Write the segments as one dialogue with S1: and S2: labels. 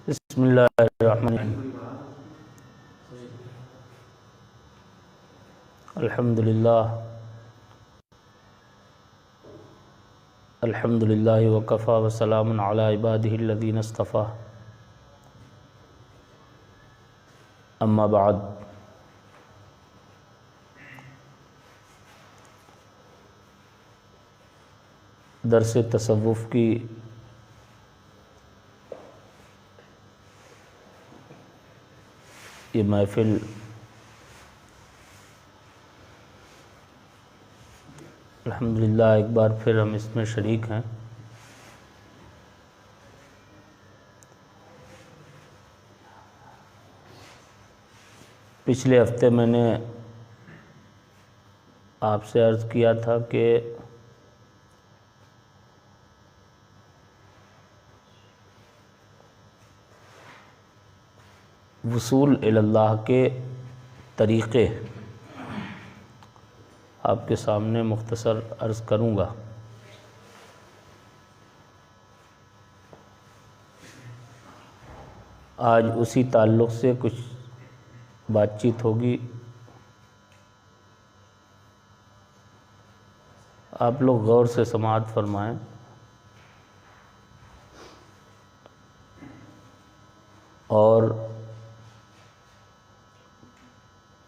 S1: بسم اللہ الرحمن الرحیم۔ الحمد للہ وکفیٰ وسلام علی عبادہ الذین اصطفیٰ، اما بعد۔ درس تصوف کی یہ محفل الحمدللہ ایک بار پھر ہم اس میں شریک ہیں۔ پچھلے ہفتے میں نے آپ سے عرض کیا تھا کہ وصول الی اللہ کے طریقے آپ کے سامنے مختصر عرض کروں گا۔ آج اسی تعلق سے کچھ بات چیت ہوگی۔ آپ لوگ غور سے سماعت فرمائیں۔ اور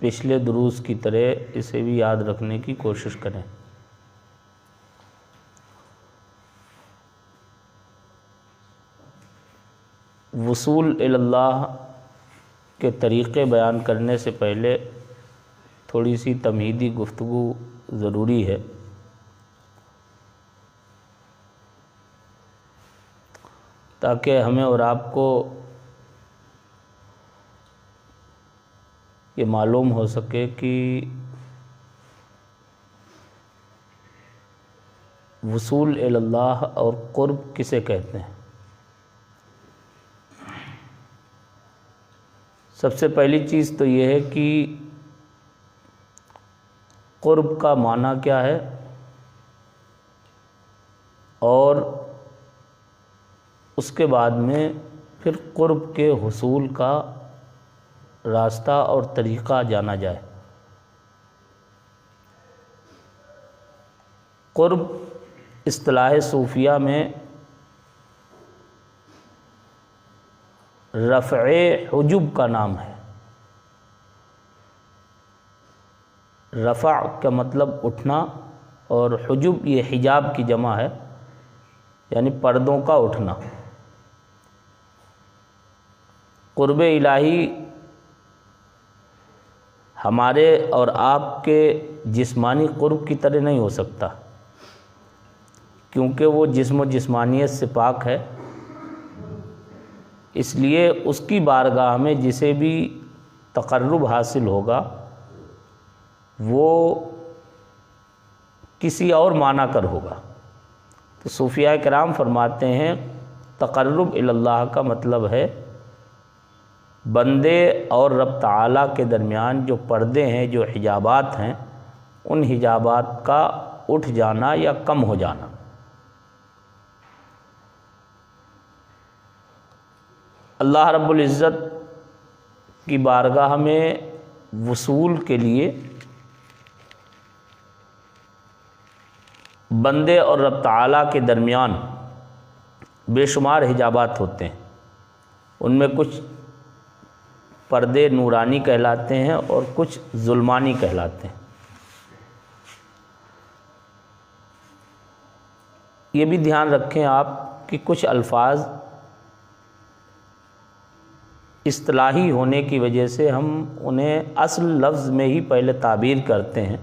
S1: پچھلے دروس کی طرح اسے بھی یاد رکھنے کی کوشش کریں۔ وصول الی اللہ کے طریقے بیان کرنے سے پہلے تھوڑی سی تمہیدی گفتگو ضروری ہے۔ تاکہ ہمیں اور آپ کو یہ معلوم ہو سکے کہ وصول الی اللہ اور قرب کسے کہتے ہیں۔ سب سے پہلی چیز تو یہ ہے کہ قرب کا معنی کیا ہے اور اس کے بعد میں پھر قرب کے حصول کا راستہ اور طریقہ جانا جائے۔ قرب اصطلاح صوفیہ میں رفع حجب کا نام ہے۔ رفع کا مطلب اٹھنا اور حجب یہ حجاب کی جمع ہے، یعنی پردوں کا اٹھنا۔ قرب الہی ہمارے اور آپ کے جسمانی قرب کی طرح نہیں ہو سکتا، کیونکہ وہ جسم و جسمانیت سے پاک ہے۔ اس لیے اس کی بارگاہ میں جسے بھی تقرب حاصل ہوگا وہ کسی اور معنی کر ہوگا۔ تو صوفیاء کرام فرماتے ہیں تقرب الی اللہ کا مطلب ہے بندے اور رب تعالیٰ کے درمیان جو پردے ہیں، جو حجابات ہیں، ان حجابات کا اٹھ جانا یا کم ہو جانا۔ اللہ رب العزت کی بارگاہ میں وصول کے لیے بندے اور رب تعالیٰ کے درمیان بے شمار حجابات ہوتے ہیں۔ ان میں کچھ پردے نورانی کہلاتے ہیں اور کچھ ظلمانی کہلاتے ہیں۔ یہ بھی دھیان رکھیں آپ کہ کچھ الفاظ اصطلاحی ہونے کی وجہ سے ہم انہیں اصل لفظ میں ہی پہلے تعبیر کرتے ہیں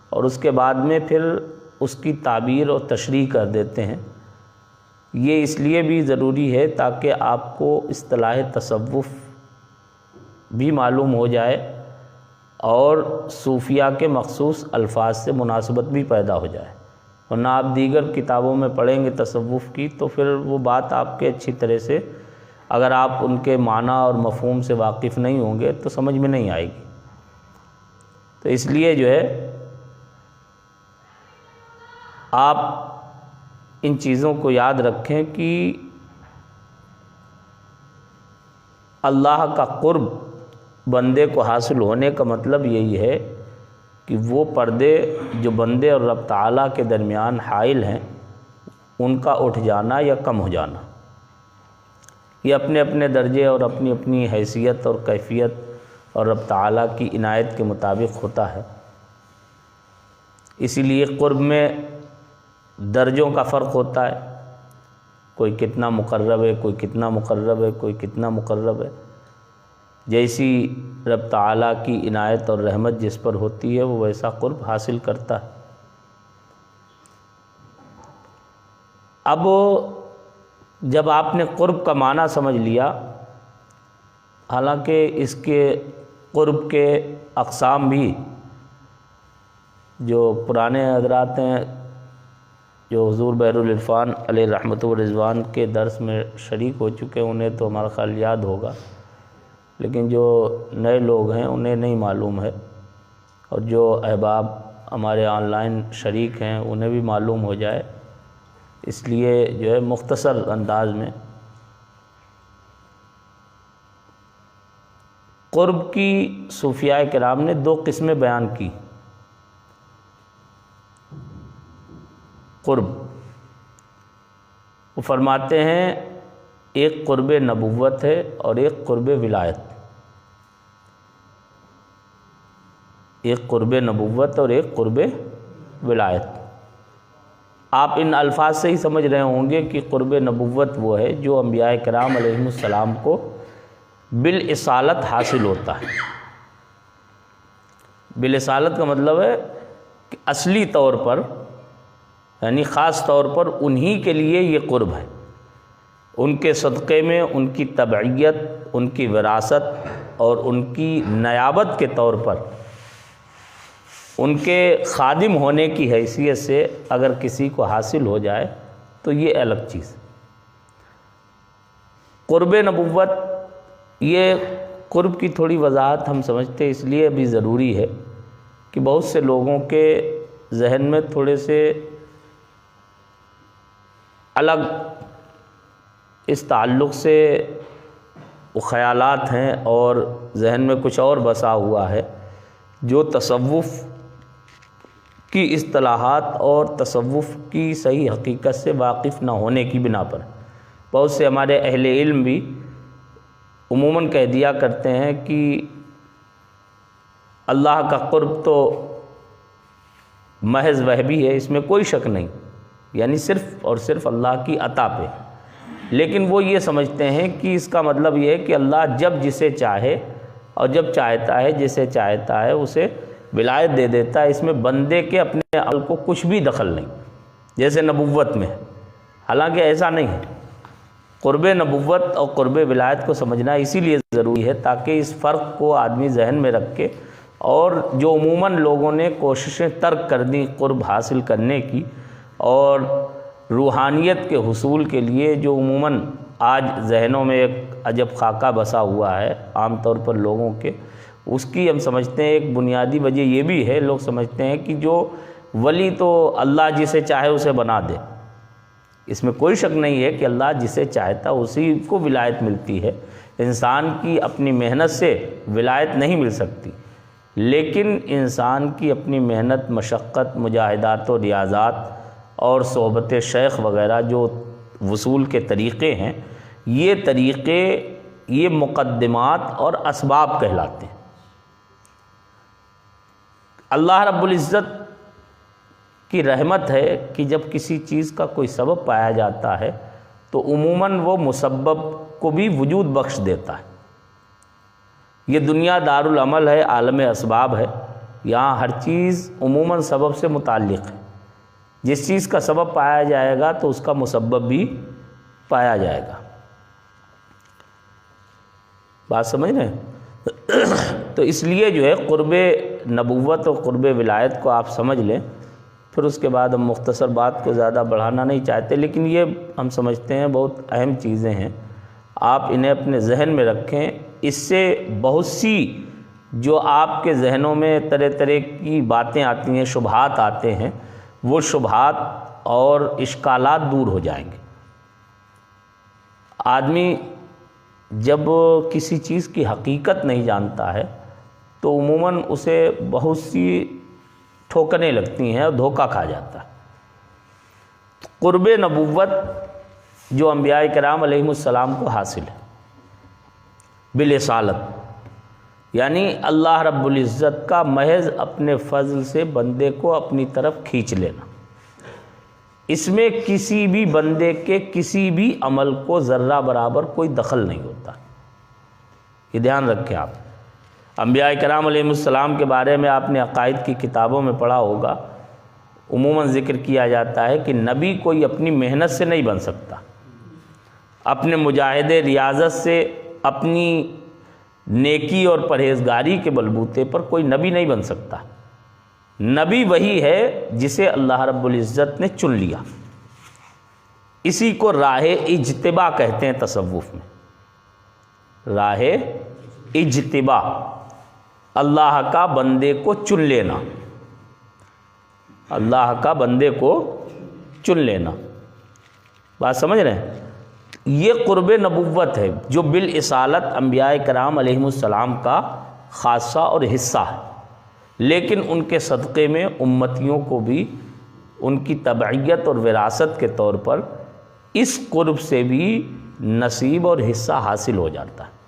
S1: اور اس کے بعد میں پھر اس کی تعبیر اور تشریح کر دیتے ہیں۔ یہ اس لیے بھی ضروری ہے تاکہ آپ کو اصطلاح تصوف بھی معلوم ہو جائے اور صوفیہ کے مخصوص الفاظ سے مناسبت بھی پیدا ہو جائے۔ ورنہ آپ دیگر کتابوں میں پڑھیں گے تصوف کی تو پھر وہ بات آپ کے اچھی طرح سے اگر آپ ان کے معنی اور مفہوم سے واقف نہیں ہوں گے تو سمجھ میں نہیں آئے گی۔ تو اس لیے جو ہے آپ ان چیزوں کو یاد رکھیں کہ اللہ کا قرب بندے کو حاصل ہونے کا مطلب یہی ہے کہ وہ پردے جو بندے اور رب تعالیٰ کے درمیان حائل ہیں ان کا اٹھ جانا یا کم ہو جانا، یہ اپنے اپنے درجے اور اپنی اپنی حیثیت اور کیفیت اور رب تعالیٰ کی عنایت کے مطابق ہوتا ہے۔ اسی لیے قرب میں درجوں کا فرق ہوتا ہے، کوئی کتنا مقرب ہے، کوئی کتنا مقرب ہے، کوئی کتنا مقرب ہے۔ جیسی رب تعالیٰ کی عنایت اور رحمت جس پر ہوتی ہے وہ ویسا قرب حاصل کرتا ہے۔ اب جب آپ نے قرب کا معنی سمجھ لیا، حالانکہ اس کے قرب کے اقسام بھی جو پرانے حضرات ہیں جو حضور بحر العرفان علیہ رحمت و رضوان کے درس میں شریک ہو چکے ہیں انہیں تو ہمارا خیال یاد ہوگا، لیکن جو نئے لوگ ہیں انہیں نہیں معلوم ہے، اور جو احباب ہمارے آن لائن شریک ہیں انہیں بھی معلوم ہو جائے، اس لیے جو ہے مختصر انداز میں قرب کی صوفیاء کرام نے دو قسمیں بیان کی۔ قرب وہ فرماتے ہیں ایک قرب نبوت ہے اور ایک قرب ولایت، ایک قرب نبوت اور ایک قرب ولایت۔ آپ ان الفاظ سے ہی سمجھ رہے ہوں گے کہ قرب نبوت وہ ہے جو انبیاء کرام علیہم السلام کو بالرسالت حاصل ہوتا ہے۔ بالرسالت کا مطلب ہے کہ اصلی طور پر یعنی خاص طور پر انہی کے لیے یہ قرب ہے، ان کے صدقے میں ان کی تبعیت، ان کی وراثت اور ان کی نیابت کے طور پر ان کے خادم ہونے کی حیثیت سے اگر کسی کو حاصل ہو جائے تو یہ الگ چیز۔ قرب نبوت، یہ قرب کی تھوڑی وضاحت ہم سمجھتے اس لیے بھی ضروری ہے کہ بہت سے لوگوں کے ذہن میں تھوڑے سے الگ اس تعلق سے خیالات ہیں اور ذہن میں کچھ اور بسا ہوا ہے جو تصوف کی اصطلاحات اور تصوف کی صحیح حقیقت سے واقف نہ ہونے کی بنا پر۔ بہت سے ہمارے اہل علم بھی عموماً کہہ دیا کرتے ہیں کہ اللہ کا قرب تو محض وہبی ہے، اس میں کوئی شک نہیں، یعنی صرف اور صرف اللہ کی عطا پہ، لیکن وہ یہ سمجھتے ہیں کہ اس کا مطلب یہ ہے کہ اللہ جب جسے چاہے اور جب چاہتا ہے جسے چاہتا ہے اسے ولایت دے دیتا ہے، اس میں بندے کے اپنے عمل کو کچھ بھی دخل نہیں، جیسے نبوت میں۔ حالانکہ ایسا نہیں ہے، قرب نبوت اور قرب ولایت کو سمجھنا اسی لیے ضروری ہے تاکہ اس فرق کو آدمی ذہن میں رکھ کے، اور جو عموماً لوگوں نے کوششیں ترک کر دیں قرب حاصل کرنے کی اور روحانیت کے حصول کے لیے، جو عموماً آج ذہنوں میں ایک عجب خاکہ بسا ہوا ہے عام طور پر لوگوں کے، اس کی ہم سمجھتے ہیں ایک بنیادی وجہ یہ بھی ہے، لوگ سمجھتے ہیں کہ جو ولی تو اللہ جسے چاہے اسے بنا دے۔ اس میں کوئی شک نہیں ہے کہ اللہ جسے چاہتا اسی کو ولایت ملتی ہے، انسان کی اپنی محنت سے ولایت نہیں مل سکتی، لیکن انسان کی اپنی محنت، مشقت، مجاہدات و ریاضات اور صحبت شیخ وغیرہ جو وصول کے طریقے ہیں، یہ طریقے، یہ مقدمات اور اسباب کہلاتے ہیں۔ اللہ رب العزت کی رحمت ہے کہ جب کسی چیز کا کوئی سبب پایا جاتا ہے تو عموماً وہ مسبب کو بھی وجود بخش دیتا ہے۔ یہ دنیا دار العمل ہے، عالم اسباب ہے، یہاں ہر چیز عموماً سبب سے متعلق ہے۔ جس چیز کا سبب پایا جائے گا تو اس کا مسبب بھی پایا جائے گا۔ بات سمجھ رہے ہیں؟ تو اس لیے جو ہے قرب نبوت اور قرب ولایت کو آپ سمجھ لیں، پھر اس کے بعد ہم مختصر بات کو زیادہ بڑھانا نہیں چاہتے، لیکن یہ ہم سمجھتے ہیں بہت اہم چیزیں ہیں، آپ انہیں اپنے ذہن میں رکھیں۔ اس سے بہت سی جو آپ کے ذہنوں میں طرح طرح کی باتیں آتی ہیں، شبہات آتے ہیں، وہ شبہات اور اشکالات دور ہو جائیں گے۔ آدمی جب کسی چیز کی حقیقت نہیں جانتا ہے تو عموماً اسے بہت سی ٹھوکریں لگتی ہیں اور دھوکہ کھا جاتا ہے۔ قرب نبوت جو انبیاء کرام علیہم السلام کو حاصل ہے بالرسالت، یعنی اللہ رب العزت کا محض اپنے فضل سے بندے کو اپنی طرف کھینچ لینا، اس میں کسی بھی بندے کے کسی بھی عمل کو ذرہ برابر کوئی دخل نہیں ہوتا۔ یہ دھیان رکھیں آپ۔ انبیاء کرام علیہ السلام کے بارے میں آپ نے عقائد کی کتابوں میں پڑھا ہوگا، عموماً ذکر کیا جاتا ہے کہ نبی کوئی اپنی محنت سے نہیں بن سکتا، اپنے مجاہدے ریاضت سے، اپنی نیکی اور پرہیزگاری کے بلبوتے پر کوئی نبی نہیں بن سکتا۔ نبی وہی ہے جسے اللہ رب العزت نے چن لیا۔ اسی کو راہ اجتباء کہتے ہیں تصوف میں، راہ اجتباء، اللہ کا بندے کو چن لینا، اللہ کا بندے کو چن لینا۔ بات سمجھ رہے ہیں؟ یہ قرب نبوت ہے جو بالرسالت انبیاء کرام علیہم السلام کا خاصہ اور حصہ ہے، لیکن ان کے صدقے میں امتیوں کو بھی ان کی تبعیت اور وراثت کے طور پر اس قرب سے بھی نصیب اور حصہ حاصل ہو جاتا ہے۔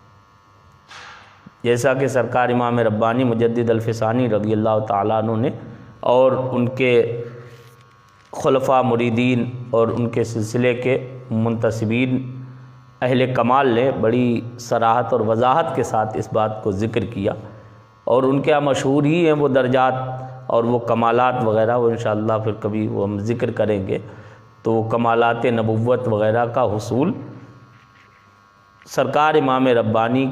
S1: جیسا کہ سرکار امام ربانی مجدد الفسانی رضی اللہ تعالیٰ عنہ نے اور ان کے خلفاء مریدین اور ان کے سلسلے کے منتسبین اہل کمال نے بڑی صراحت اور وضاحت کے ساتھ اس بات کو ذکر کیا، اور ان کے یہاں مشہور ہی ہیں وہ درجات اور وہ کمالات وغیرہ، وہ انشاءاللہ پھر کبھی وہ ہم ذکر کریں گے۔ تو کمالات نبوت وغیرہ کا حصول سرکار امام ربانی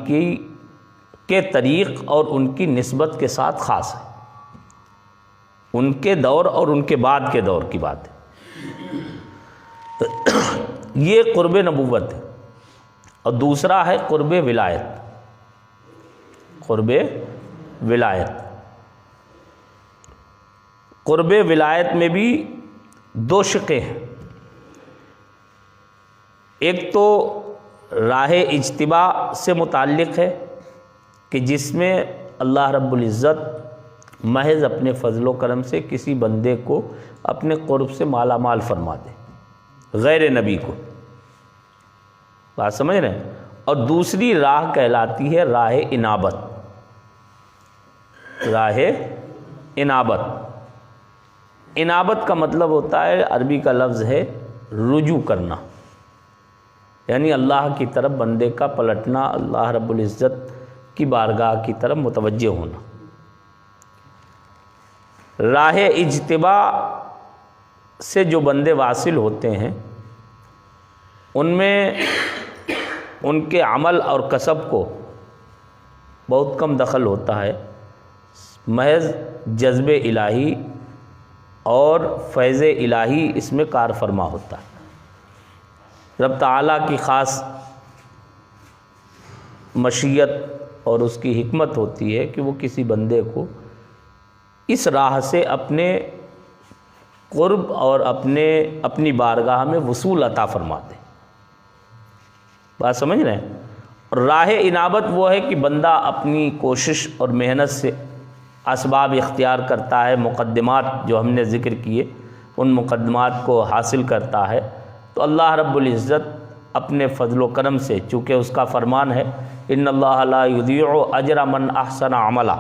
S1: کے طریق اور ان کی نسبت کے ساتھ خاص ہے، ان کے دور اور ان کے بعد کے دور کی بات ہے۔ یہ قرب نبوت ہے۔ اور دوسرا ہے قرب ولایت۔ قرب ولایت، قرب ولایت میں بھی دو شقیں ہیں۔ ایک تو راہ اجتباء سے متعلق ہے کہ جس میں اللہ رب العزت محض اپنے فضل و کرم سے کسی بندے کو اپنے قرب سے مالا مال فرما دے، غیر نبی کو۔ بات سمجھ رہے ہیں؟ اور دوسری راہ کہلاتی ہے راہ انابت۔ راہ انابت، انابت کا مطلب ہوتا ہے، عربی کا لفظ ہے رجوع کرنا، یعنی اللہ کی طرف بندے کا پلٹنا، اللہ رب العزت کی بارگاہ کی طرف متوجہ ہونا۔ راہ اجتباء سے جو بندے واصل ہوتے ہیں ان میں ان کے عمل اور کسب کو بہت کم دخل ہوتا ہے، محض جذب الہی اور فیض الہی اس میں کار فرما ہوتا ہے۔ رب تعالیٰ کی خاص مشیت اور اس کی حکمت ہوتی ہے کہ وہ کسی بندے کو اس راہ سے اپنے قرب اور اپنی بارگاہ میں وصول عطا فرماتے۔ بات سمجھ رہے ہیں؟ اور راہ انابت وہ ہے کہ بندہ اپنی کوشش اور محنت سے اسباب اختیار کرتا ہے، مقدمات جو ہم نے ذکر کیے ان مقدمات کو حاصل کرتا ہے، تو اللہ رب العزت اپنے فضل و کرم سے، چونکہ اس کا فرمان ہے ان اللہ لا یضیع اجر من احسن عملا،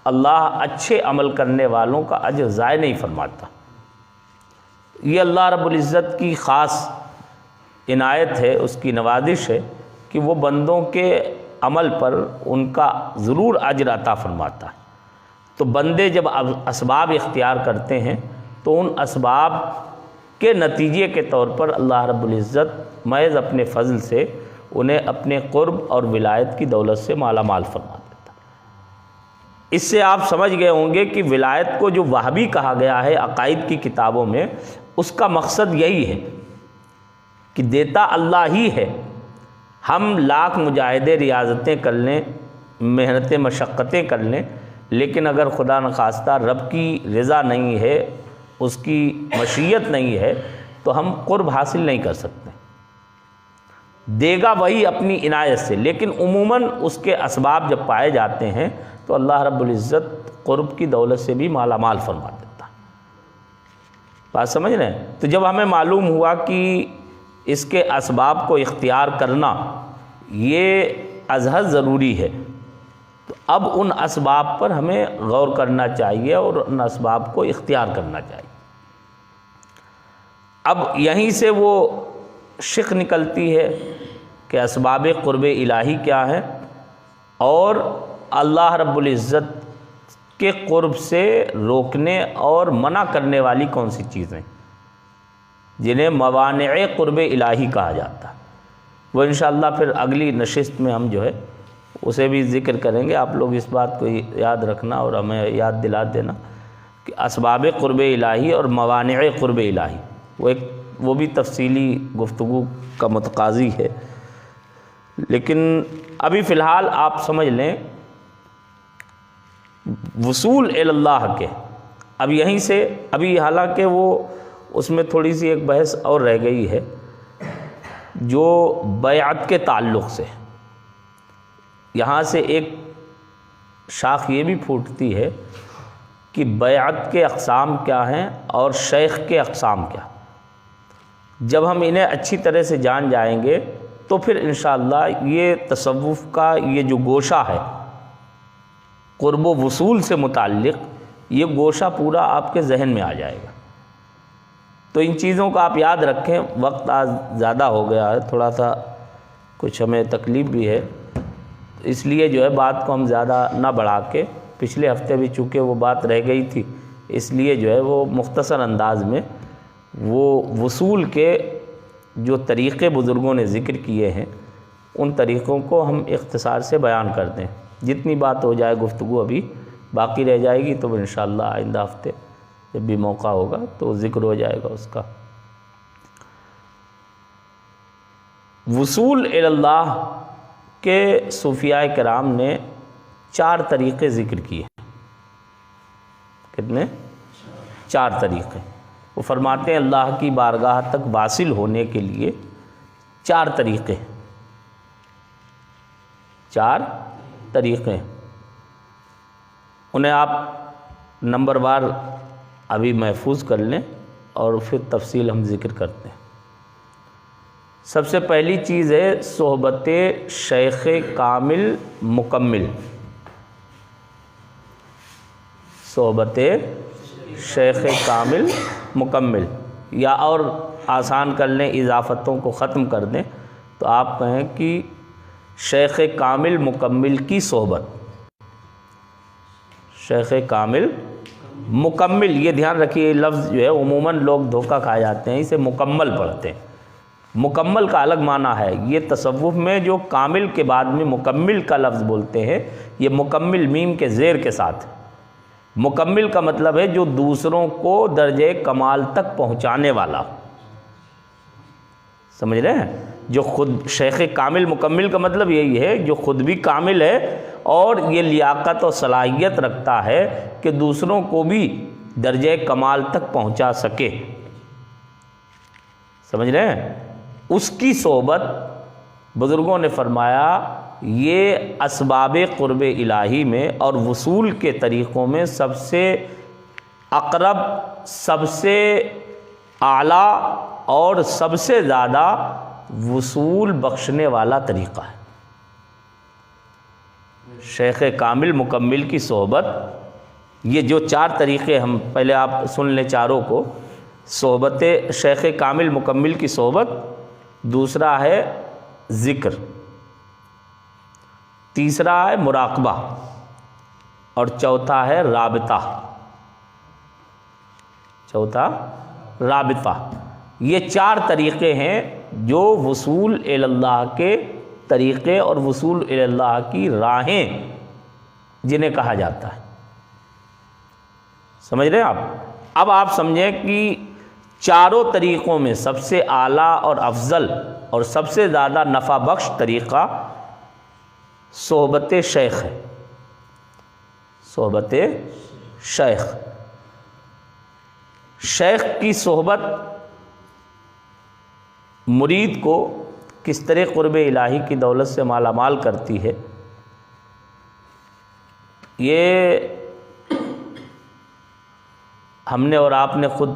S1: اللہ اچھے عمل کرنے والوں کا اجر ضائع نہیں فرماتا۔ یہ اللہ رب العزت کی خاص عنایت ہے، اس کی نوازش ہے کہ وہ بندوں کے عمل پر ان کا ضرور اجر عطا فرماتا ہے۔ تو بندے جب اسباب اختیار کرتے ہیں تو ان اسباب کے نتیجے کے طور پر اللہ رب العزت محض اپنے فضل سے انہیں اپنے قرب اور ولایت کی دولت سے مالا مال فرما دیتا۔ اس سے آپ سمجھ گئے ہوں گے کہ ولایت کو جو وہابی کہا گیا ہے عقائد کی کتابوں میں، اس کا مقصد یہی ہے کہ دیتا اللہ ہی ہے، ہم لاکھ مجاہدے ریاضتیں کر لیں، محنتیں مشقتیں کر لیں، لیکن اگر خدا نخواستہ رب کی رضا نہیں ہے، اس کی مشیت نہیں ہے تو ہم قرب حاصل نہیں کر سکتے. دے گا وہی اپنی عنایت سے، لیکن عموماً اس کے اسباب جب پائے جاتے ہیں تو اللہ رب العزت قرب کی دولت سے بھی مالا مال فرما دیتا ہے. بات سمجھ رہے ہیں؟ تو جب ہمیں معلوم ہوا کہ اس کے اسباب کو اختیار کرنا یہ ازحد ضروری ہے، تو اب ان اسباب پر ہمیں غور کرنا چاہیے اور ان اسباب کو اختیار کرنا چاہیے. اب یہیں سے وہ شق نکلتی ہے کہ اسباب قرب الہی کیا ہے اور اللہ رب العزت کے قرب سے روکنے اور منع کرنے والی کون سی چیزیں جنہیں موانع قرب الہی کہا جاتا ہے. وہ انشاءاللہ پھر اگلی نشست میں ہم جو ہے اسے بھی ذکر کریں گے. آپ لوگ اس بات کو یاد رکھنا اور ہمیں یاد دلا دینا کہ اسباب قرب الہی اور موانع قرب الہی وہ بھی تفصیلی گفتگو کا متقاضی ہے. لیکن ابھی فی الحال آپ سمجھ لیں وصول اللہ کے. اب یہیں سے ابھی حالانکہ وہ اس میں تھوڑی سی ایک بحث اور رہ گئی ہے جو بیعت کے تعلق سے. یہاں سے ایک شاخ یہ بھی پھوٹتی ہے کہ بیعت کے اقسام کیا ہیں اور شیخ کے اقسام کیا. جب ہم انہیں اچھی طرح سے جان جائیں گے تو پھر انشاءاللہ یہ تصوف کا یہ جو گوشہ ہے قرب و وصول سے متعلق یہ گوشہ پورا آپ کے ذہن میں آ جائے گا. تو ان چیزوں کو آپ یاد رکھیں. وقت آج زیادہ ہو گیا ہے، تھوڑا سا کچھ ہمیں تکلیف بھی ہے، اس لیے جو ہے بات کو ہم زیادہ نہ بڑھا کے، پچھلے ہفتے بھی چونکہ وہ بات رہ گئی تھی اس لیے جو ہے وہ مختصر انداز میں وہ وصول کے جو طریقے بزرگوں نے ذکر کیے ہیں ان طریقوں کو ہم اختصار سے بیان کر دیں. جتنی بات ہو جائے گفتگو ابھی باقی رہ جائے گی تو انشاءاللہ آئندہ ہفتے جب بھی موقع ہوگا تو ذکر ہو جائے گا اس کا. وصول اللہ کے صوفیاء کرام نے 4 طریقے ذکر کیے. کتنے؟ 4 طریقے. وہ فرماتے ہیں اللہ کی بارگاہ تک واصل ہونے کے لیے 4 طریقے. 4 طریقے انہیں آپ نمبر وار ابھی محفوظ کر لیں اور پھر تفصیل ہم ذکر کرتے ہیں. سب سے پہلی چیز ہے صحبت شیخ کامل مکمل. صحبت شیخ کامل مکمل، یا اور آسان کر لیں اضافتوں کو ختم کر دیں تو آپ کہیں کہ شیخ کامل مکمل کی صحبت. شیخ کامل مکمل، یہ دھیان رکھیے لفظ جو ہے عموماً لوگ دھوکہ کھا جاتے ہیں، اسے مکمل پڑھتے ہیں. مکمل کا الگ معنی ہے. یہ تصوف میں جو کامل کے بعد میں مکمل کا لفظ بولتے ہیں یہ مکمل میم کے زیر کے ساتھ. مکمل کا مطلب ہے جو دوسروں کو درجہ کمال تک پہنچانے والا. سمجھ رہے ہیں؟ جو خود شیخ کامل مکمل کا مطلب یہی ہے جو خود بھی کامل ہے اور یہ لیاقت اور صلاحیت رکھتا ہے کہ دوسروں کو بھی درجہ کمال تک پہنچا سکے. سمجھ رہے ہیں؟ اس کی صحبت بزرگوں نے فرمایا یہ اسباب قرب الہی میں اور وصول کے طریقوں میں سب سے اقرب، سب سے اعلیٰ اور سب سے زیادہ وصول بخشنے والا طریقہ ہے. شیخ کامل مکمل کی صحبت، یہ جو 4 طریقے ہم پہلے آپ سن لیں چاروں کو. صحبت شیخ کامل مکمل کی صحبت، دوسرا ہے ذکر، تیسرا ہے مراقبہ اور چوتھا ہے رابطہ. چوتھا رابطہ. یہ 4 طریقے ہیں جو وصول اللہ کے طریقے اور وصول اللہ کی راہیں جنہیں کہا جاتا ہے. سمجھ رہے ہیں آپ؟ اب آپ سمجھیں کہ چاروں طریقوں میں سب سے اعلیٰ اور افضل اور سب سے زیادہ نفع بخش طریقہ صحبت شیخ ہے. صحبت شیخ. شیخ کی صحبت مرید کو کس طرح قرب الہی کی دولت سے مالا مال کرتی ہے، یہ ہم نے اور آپ نے خود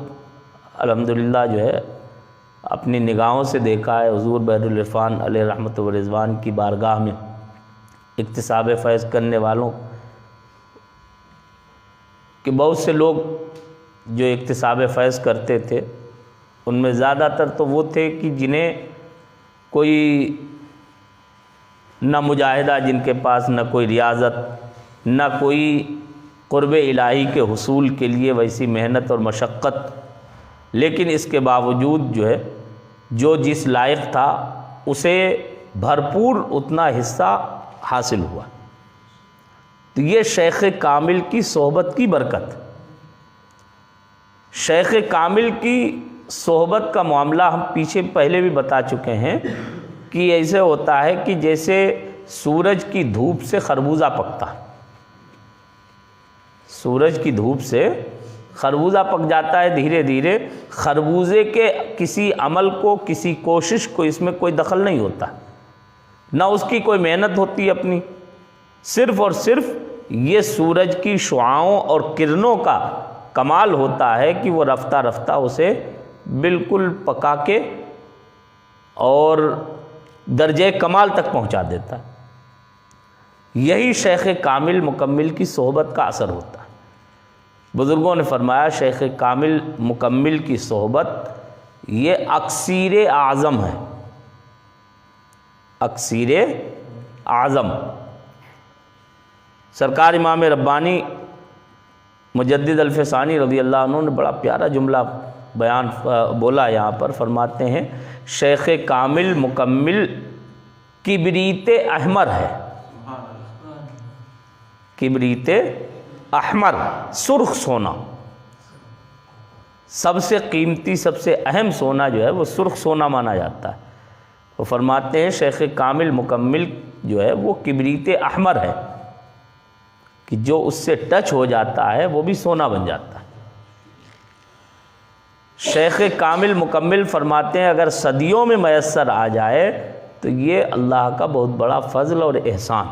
S1: الحمدللہ جو ہے اپنی نگاہوں سے دیکھا ہے۔ حضور بحر العرفان علیہ رحمت و رضوان کی بارگاہ میں اکتساب فیض کرنے والوں کہ بہت سے لوگ جو اکتساب فیض کرتے تھے ان میں زیادہ تر تو وہ تھے کہ جنہیں کوئی نہ مجاہدہ، جن کے پاس نہ کوئی ریاضت، نہ کوئی قرب الہی کے حصول کے لیے ویسی محنت اور مشقت، لیکن اس کے باوجود جو ہے جو جس لائق تھا اسے بھرپور اتنا حصہ حاصل ہوا۔ تو یہ شیخ کامل کی صحبت کی برکت۔ شیخ کامل کی صحبت کا معاملہ ہم پیچھے پہلے بھی بتا چکے ہیں کہ ایسے ہوتا ہے کہ جیسے سورج کی دھوپ سے خربوزہ پکتا، سورج کی دھوپ سے خربوزہ پک جاتا ہے دھیرے دھیرے، خربوزے کے کسی عمل کو، کسی کوشش کو اس میں کوئی دخل نہیں ہوتا، نہ اس کی کوئی محنت ہوتی اپنی، صرف اور صرف یہ سورج کی شعاؤں اور کرنوں کا کمال ہوتا ہے کہ وہ رفتہ رفتہ اسے بالکل پکا کے اور درجہ کمال تک پہنچا دیتا ہے۔ یہی شیخ کامل مکمل کی صحبت کا اثر ہوتا ہے۔ بزرگوں نے فرمایا شیخ کامل مکمل کی صحبت یہ اکسیر اعظم ہے، اکسیر اعظم۔ سرکار امام ربانی مجدد الفسانی رضی اللہ عنہ نے بڑا پیارا جملہ بولا یہاں پر، فرماتے ہیں شیخ کامل مکمل کبریت احمر ہے، کبریت احمر، سرخ سونا، سب سے قیمتی سب سے اہم سونا جو ہے وہ سرخ سونا مانا جاتا ہے۔ وہ فرماتے ہیں شیخ کامل مکمل جو ہے وہ کبریت احمر ہے کہ جو اس سے ٹچ ہو جاتا ہے وہ بھی سونا بن جاتا ہے۔ شیخ کامل مکمل فرماتے ہیں اگر صدیوں میں میسر آ جائے تو یہ اللہ کا بہت بڑا فضل اور احسان۔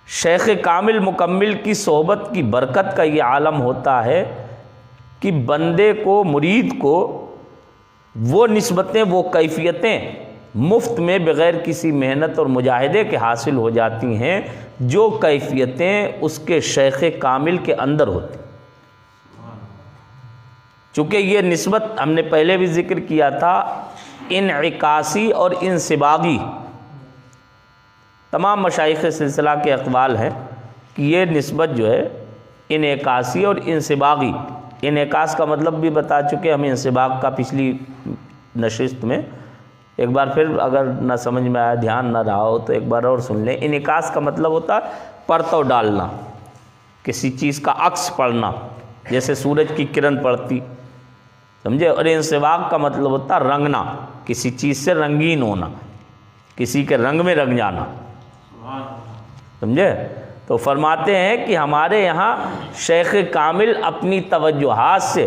S1: شیخ کامل مکمل کی صحبت کی برکت کا یہ عالم ہوتا ہے کہ بندے کو، مرید کو وہ نسبتیں، وہ کیفیتیں مفت میں بغیر کسی محنت اور مجاہدے کے حاصل ہو جاتی ہیں جو کیفیتیں اس کے شیخ کامل کے اندر ہوتی۔ چونکہ یہ نسبت ہم نے پہلے بھی ذکر کیا تھا، انعکاسی اور انسباغی، تمام مشائخ سلسلہ کے اقوال ہیں کہ یہ نسبت جو ہے انعکاسی اور انسباغی، انعکاس کا مطلب بھی بتا چکے ہم انسباغ کا پچھلی نشست میں، ایک بار پھر اگر نہ سمجھ میں آیا، دھیان نہ رہا ہو تو ایک بار اور سن لیں۔ انعکاس کا مطلب ہوتا ہے پرتو ڈالنا، کسی چیز کا عکس پڑنا، جیسے سورج کی کرن پڑتی، سمجھے؟ اور انسباغ کا مطلب ہوتا ہے رنگنا، کسی چیز سے رنگین ہونا، کسی کے رنگ میں رنگ جانا، سمجھے؟ تو فرماتے ہیں کہ ہمارے یہاں شیخ کامل اپنی توجہات سے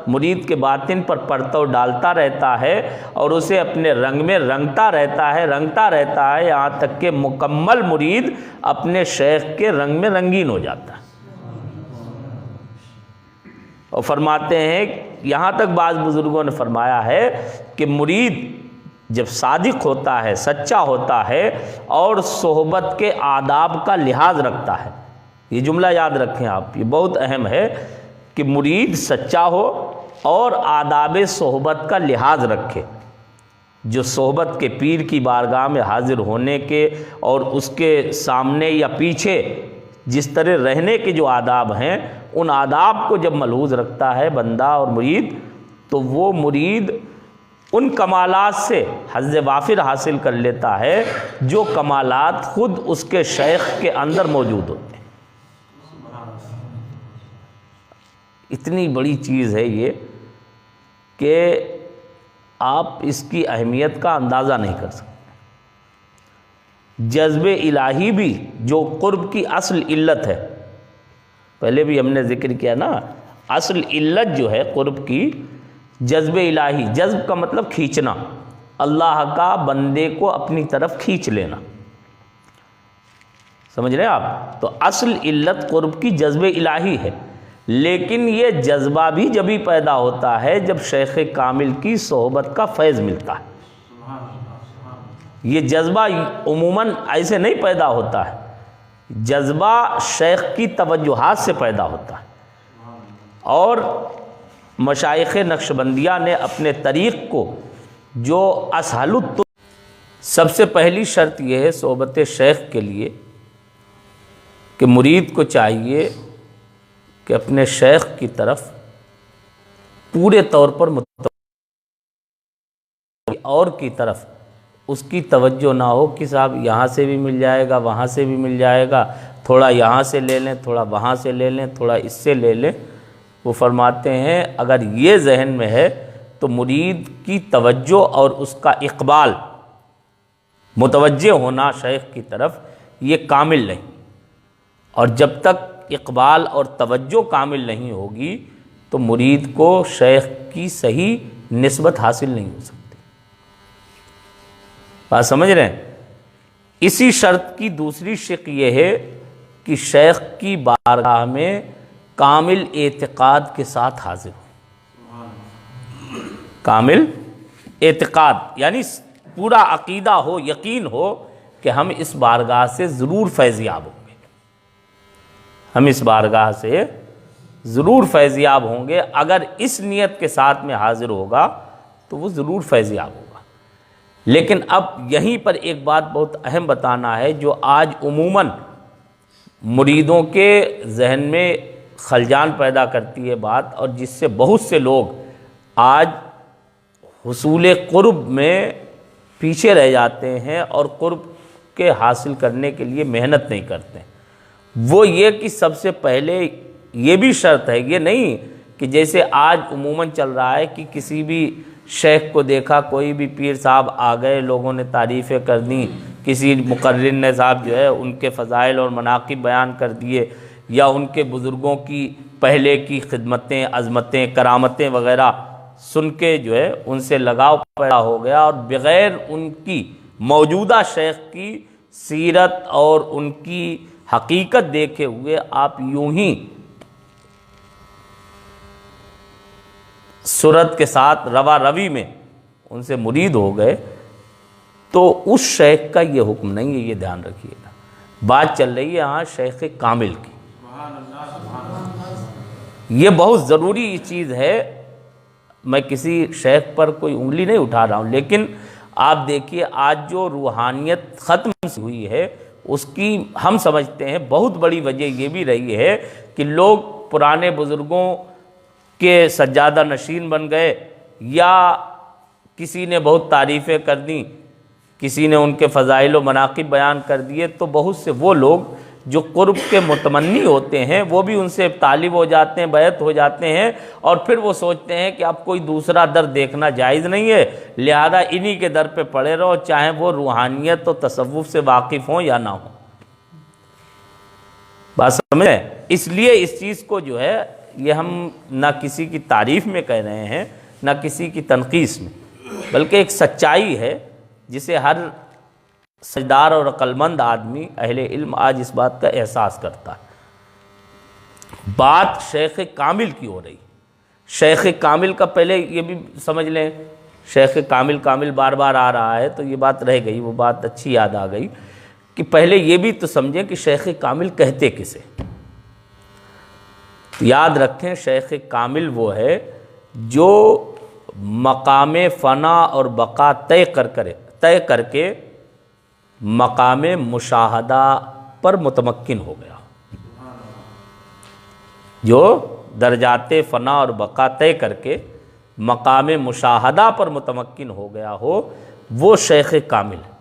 S1: مرید کے باطن پر پرتو ڈالتا رہتا ہے اور اسے اپنے رنگ میں رنگتا رہتا ہے یہاں تک کہ مکمل مرید اپنے شیخ کے رنگ میں رنگین ہو جاتا ہے۔ اور فرماتے ہیں یہاں تک بعض بزرگوں نے فرمایا ہے کہ مرید جب صادق ہوتا ہے، سچا ہوتا ہے اور صحبت کے آداب کا لحاظ رکھتا ہے، یہ جملہ یاد رکھیں آپ، یہ بہت اہم ہے کہ مرید سچا ہو اور آداب صحبت کا لحاظ رکھے۔ جو صحبت کے پیر کی بارگاہ میں حاضر ہونے کے اور اس کے سامنے یا پیچھے جس طرح رہنے کے جو آداب ہیں، ان آداب کو جب ملحوظ رکھتا ہے بندہ اور مرید، تو وہ مرید ان کمالات سے حظ وافر حاصل کر لیتا ہے جو کمالات خود اس کے شیخ کے اندر موجود ہوتے ہیں۔ اتنی بڑی چیز ہے یہ کہ آپ اس کی اہمیت کا اندازہ نہیں کر سکتے۔ جذب الہی بھی جو قرب کی اصل علت ہے، پہلے بھی ہم نے ذکر کیا نا، اصل علت جو ہے قرب کی جذب الہی، جذب کا مطلب کھینچنا، اللہ کا بندے کو اپنی طرف کھینچ لینا، سمجھ رہے ہیں آپ؟ تو اصل علت قرب کی جذب الہی ہے، لیکن یہ جذبہ بھی جبھی پیدا ہوتا ہے جب شیخ کامل کی صحبت کا فیض ملتا ہے۔ یہ جذبہ عموماً ایسے نہیں پیدا ہوتا ہے، جذبہ شیخ کی توجہات سے پیدا ہوتا ہے، اور مشائخ نقشبندیہ نے اپنے طریق کو جو اسہل سب سے پہلی شرط یہ ہے صحبت شیخ کے لیے کہ مرید کو چاہیے کہ اپنے شیخ کی طرف پورے طور پر اور کی طرف اس کی توجہ نہ ہو کہ صاحب یہاں سے بھی مل جائے گا، وہاں سے بھی مل جائے گا، تھوڑا یہاں سے لے لیں، تھوڑا وہاں سے لے لیں، تھوڑا اس سے لے لیں۔ وہ فرماتے ہیں اگر یہ ذہن میں ہے تو مرید کی توجہ اور اس کا اقبال، متوجہ ہونا شیخ کی طرف، یہ کامل نہیں، اور جب تک اقبال اور توجہ کامل نہیں ہوگی تو مرید کو شیخ کی صحیح نسبت حاصل نہیں ہو سکتی۔ بات سمجھ رہے ہیں؟ اسی شرط کی دوسری شق یہ ہے کہ شیخ کی بارگاہ میں کامل اعتقاد کے ساتھ حاضر ہو، کامل اعتقاد یعنی پورا عقیدہ ہو، یقین ہو کہ ہم اس بارگاہ سے ضرور فیضیاب ہوں گے، ہم اس بارگاہ سے ضرور فیضیاب ہوں گے۔ اگر اس نیت کے ساتھ میں حاضر ہوگا تو وہ ضرور فیضیاب ہوگا۔ لیکن اب یہیں پر ایک بات بہت اہم بتانا ہے جو آج عموماً مریدوں کے ذہن میں خلجان پیدا کرتی ہے بات، اور جس سے بہت سے لوگ آج حصول قرب میں پیچھے رہ جاتے ہیں اور قرب کے حاصل کرنے کے لیے محنت نہیں کرتے، وہ یہ کہ سب سے پہلے یہ بھی شرط ہے، یہ نہیں کہ جیسے آج عموماً چل رہا ہے کہ کسی بھی شیخ کو دیکھا، کوئی بھی پیر صاحب آ گئے، لوگوں نے تعریفیں کر دیں، کسی مقرر نے صاحب جو ہے ان کے فضائل اور مناقب بیان کر دیے، یا ان کے بزرگوں کی پہلے کی خدمتیں، عظمتیں، کرامتیں وغیرہ سن کے جو ہے ان سے لگاؤ پیدا ہو گیا، اور بغیر ان کی موجودہ شیخ کی سیرت اور ان کی حقیقت دیکھے ہوئے آپ یوں ہی صورت کے ساتھ روا روی میں ان سے مرید ہو گئے، تو اس شیخ کا یہ حکم نہیں ہے، یہ دھیان رکھیے گا۔ بات چل رہی ہے یہاں شیخ کامل کی، یہ بہت ضروری چیز ہے۔ میں کسی شیخ پر کوئی انگلی نہیں اٹھا رہا ہوں، لیکن آپ دیکھیے آج جو روحانیت ختم ہوئی ہے اس کی ہم سمجھتے ہیں بہت بڑی وجہ یہ بھی رہی ہے کہ لوگ پرانے بزرگوں کے سجادہ نشین بن گئے، یا کسی نے بہت تعریفیں کر دیں، کسی نے ان کے فضائل و مناقب بیان کر دیے، تو بہت سے وہ لوگ جو قرب کے متمنی ہوتے ہیں وہ بھی ان سے طالب ہو جاتے ہیں، بیعت ہو جاتے ہیں، اور پھر وہ سوچتے ہیں کہ اب کوئی دوسرا در دیکھنا جائز نہیں ہے، لہذا انہی کے در پہ پڑے رہو، چاہے وہ روحانیت و تصوف سے واقف ہوں یا نہ ہوں۔ بات سمجھیں؟ اس لیے اس چیز کو جو ہے یہ ہم نہ کسی کی تعریف میں کہہ رہے ہیں نہ کسی کی تنقیص میں، بلکہ ایک سچائی ہے جسے ہر سجدار اور عقلمند آدمی اہل علم آج اس بات کا احساس کرتا ہے۔ بات شیخ کامل کی ہو رہی، شیخ کامل کا پہلے یہ بھی سمجھ لیں، شیخ کامل کامل بار بار آ رہا ہے تو یہ بات رہ گئی، وہ بات اچھی یاد آ گئی کہ پہلے یہ بھی تو سمجھیں کہ شیخ کامل کہتے کسے۔ یاد رکھیں شیخ کامل وہ ہے جو مقام فنا اور بقا طے کر کے مقام مشاہدہ پر متمکن ہو گیا، جو درجات فنا اور بقا طے کر کے مقام مشاہدہ پر متمکن ہو گیا ہو، وہ شیخ کامل ہے۔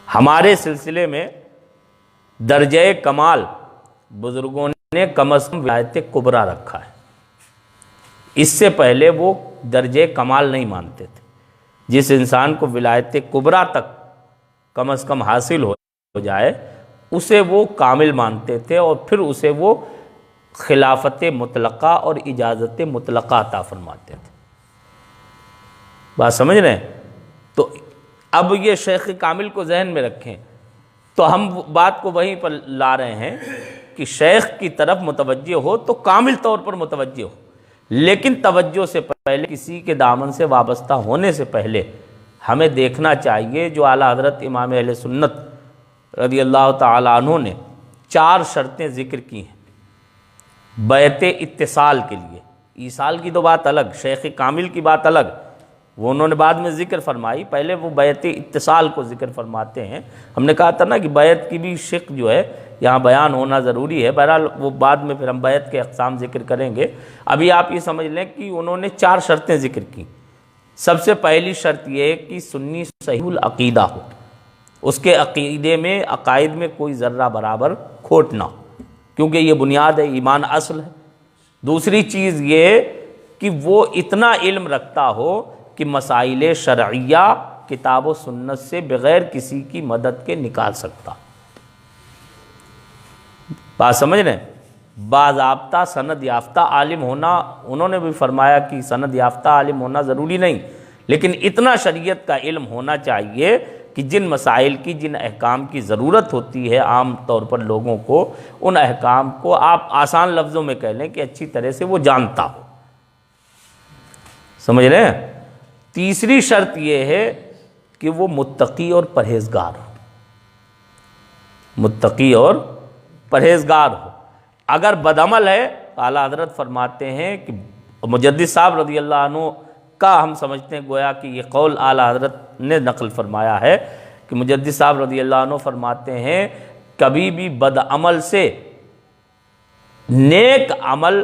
S1: ہمارے سلسلے میں درجہ کمال بزرگوں نے کم از کم ولایت کبریٰ رکھا ہے، اس سے پہلے وہ درجہ کمال نہیں مانتے تھے۔ جس انسان کو ولایت کبریٰ تک کم از کم حاصل ہو جائے اسے وہ کامل مانتے تھے اور پھر اسے وہ خلافت مطلقہ اور اجازت مطلقہ عطا فرماتے تھے۔ بات سمجھ رہے ہیں؟ تو اب یہ شیخ کامل کو ذہن میں رکھیں، تو ہم بات کو وہیں پر لا رہے ہیں کہ شیخ کی طرف متوجہ ہو تو کامل طور پر متوجہ ہو، لیکن توجہ سے پہلے، کسی کے دامن سے وابستہ ہونے سے پہلے ہمیں دیکھنا چاہیے جو اعلیٰ حضرت امام اہل سنت رضی اللہ تعالیٰ عنہ نے 4 شرطیں ذکر کی ہیں بیعت اتصال کے لیے۔ ایصال کی تو بات الگ، شیخ کامل کی بات الگ، وہ انہوں نے بعد میں ذکر فرمائی، پہلے وہ بیعت اتصال کو ذکر فرماتے ہیں۔ ہم نے کہا تھا نا کہ بیعت کی بھی شق جو ہے یہاں بیان ہونا ضروری ہے، بہرحال وہ بعد میں پھر ہم بیعت کے اقسام ذکر کریں گے۔ ابھی آپ یہ سمجھ لیں کہ انہوں نے 4 شرطیں ذکر کی۔ سب سے پہلی شرط یہ ہے کہ سنی صحیح العقیدہ ہو، اس کے عقیدے میں، عقائد میں کوئی ذرہ برابر کھوٹ نہ ہو، کیونکہ یہ بنیاد ہے، ایمان اصل ہے۔ دوسری چیز یہ کہ وہ اتنا علم رکھتا ہو کہ مسائل شرعیہ کتاب و سنت سے بغیر کسی کی مدد کے نکال سکتا۔ بات سمجھ رہے ہیں؟ باضابطہ سند یافتہ عالم ہونا، انہوں نے بھی فرمایا کہ سند یافتہ عالم ہونا ضروری نہیں، لیکن اتنا شریعت کا علم ہونا چاہیے کہ جن مسائل کی، جن احکام کی ضرورت ہوتی ہے عام طور پر لوگوں کو، ان احکام کو آپ آسان لفظوں میں کہہ لیں کہ اچھی طرح سے وہ جانتا ہو۔ سمجھ رہے ہیں؟ تیسری شرط یہ ہے کہ وہ متقی اور پرہیزگار ہو، متقی اور پرہیزگار ہو۔ اگر بدعمل ہے، اعلیٰ حضرت فرماتے ہیں کہ مجدد صاحب رضی اللہ عنہ کا ہم سمجھتے ہیں گویا کہ یہ قول اعلیٰ حضرت نے نقل فرمایا ہے کہ مجدد صاحب رضی اللہ عنہ فرماتے ہیں کبھی بھی بدعمل سے نیک عمل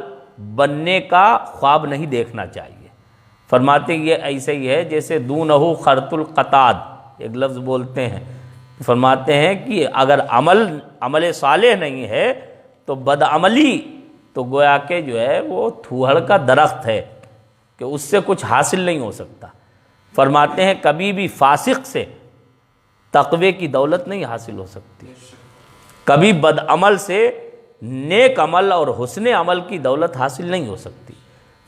S1: بننے کا خواب نہیں دیکھنا چاہیے۔ فرماتے ہیں یہ ایسے ہی ہے جیسے دونہ خرط القطاد، ایک لفظ بولتے ہیں، فرماتے ہیں کہ اگر عمل صالح نہیں ہے تو بدعملی تو گویا کہ جو ہے وہ تھوہڑ کا درخت ہے کہ اس سے کچھ حاصل نہیں ہو سکتا۔ فرماتے ہیں کبھی بھی فاسق سے تقوی کی دولت نہیں حاصل ہو سکتی، کبھی بدعمل سے نیک عمل اور حسن عمل کی دولت حاصل نہیں ہو سکتی۔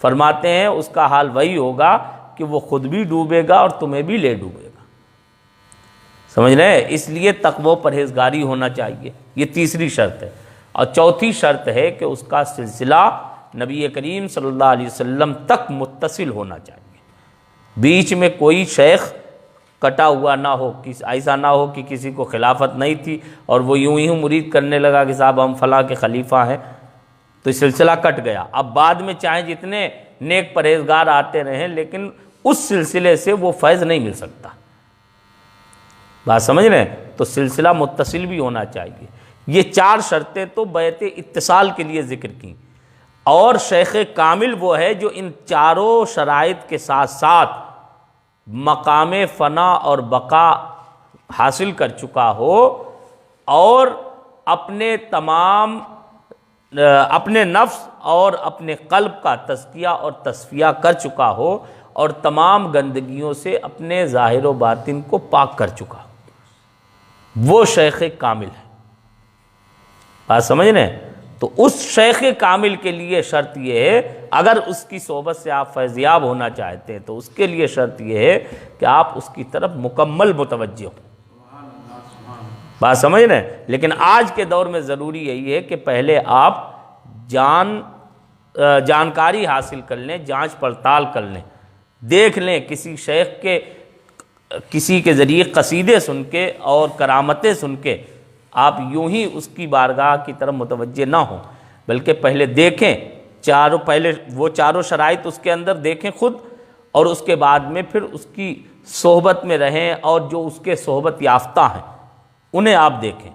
S1: فرماتے ہیں اس کا حال وہی ہوگا کہ وہ خود بھی ڈوبے گا اور تمہیں بھی لے ڈوبے گا۔ سمجھ رہے ہیں؟ اس لیے تقوی و پرہیزگاری ہونا چاہیے، یہ تیسری شرط ہے۔ اور چوتھی شرط ہے کہ اس کا سلسلہ نبی کریم صلی اللہ علیہ وسلم تک متصل ہونا چاہیے، بیچ میں کوئی شیخ کٹا ہوا نہ ہو، ایسا نہ ہو کہ کسی کو خلافت نہیں تھی اور وہ یوں ہی مرید کرنے لگا کہ صاحب ہم فلاں کے خلیفہ ہیں، تو سلسلہ کٹ گیا۔ اب بعد میں چاہے جتنے نیک پرہیزگار آتے رہیں لیکن اس سلسلے سے وہ فیض نہیں مل سکتا۔ بات سمجھ رہے ہیں؟ تو سلسلہ متصل بھی ہونا چاہیے۔ یہ 4 شرطیں تو بیعت اتصال کے لیے ذکر کی، اور شیخ کامل وہ ہے جو ان 4 شرائط کے ساتھ ساتھ مقام فنا اور بقا حاصل کر چکا ہو اور اپنے نفس اور اپنے قلب کا تزکیہ اور تصفیہ کر چکا ہو اور تمام گندگیوں سے اپنے ظاہر و باطن کو پاک کر چکا ہو، وہ شیخ کامل ہے۔ بات سمجھ رہے ہیں؟ تو اس شیخ کامل کے لیے شرط یہ ہے، اگر اس کی صحبت سے آپ فیضیاب ہونا چاہتے ہیں تو اس کے لیے شرط یہ ہے کہ آپ اس کی طرف مکمل متوجہ ہوں۔ بات سمجھ رہے ہیں؟ لیکن آج کے دور میں ضروری یہی ہے کہ پہلے آپ جانکاری حاصل کر لیں، جانچ پڑتال کر لیں، دیکھ لیں کسی شیخ کے کسی کے ذریعے قصیدے سن کے اور کرامتیں سن کے آپ یوں ہی اس کی بارگاہ کی طرف متوجہ نہ ہوں، بلکہ پہلے دیکھیں پہلے وہ 4 شرائط اس کے اندر دیکھیں خود، اور اس کے بعد میں پھر اس کی صحبت میں رہیں اور جو اس کے صحبت یافتہ ہیں انہیں آپ دیکھیں۔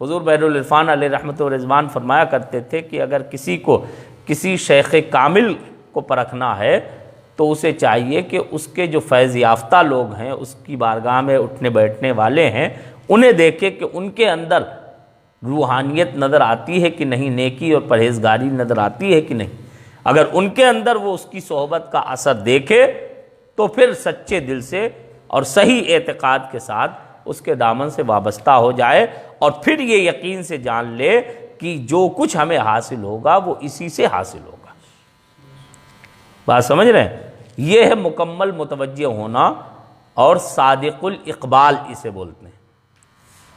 S1: حضور بحر العرفان علیہ رحمت و رضوان فرمایا کرتے تھے کہ اگر کسی کو کسی شیخ کامل کو پرکھنا ہے تو اسے چاہیے کہ اس کے جو فیض یافتہ لوگ ہیں، اس کی بارگاہ میں اٹھنے بیٹھنے والے ہیں، انہیں دیکھے کہ ان کے اندر روحانیت نظر آتی ہے کہ نہیں، نیکی اور پرہیزگاری نظر آتی ہے کہ نہیں۔ اگر ان کے اندر وہ اس کی صحبت کا اثر دیکھے تو پھر سچے دل سے اور صحیح اعتقاد کے ساتھ اس کے دامن سے وابستہ ہو جائے اور پھر یہ یقین سے جان لے کہ جو کچھ ہمیں حاصل ہوگا وہ اسی سے حاصل ہوگا۔ بات سمجھ رہے ہیں؟ یہ ہے مکمل متوجہ ہونا، اور صادق الاقبال اسے بولتے ہیں۔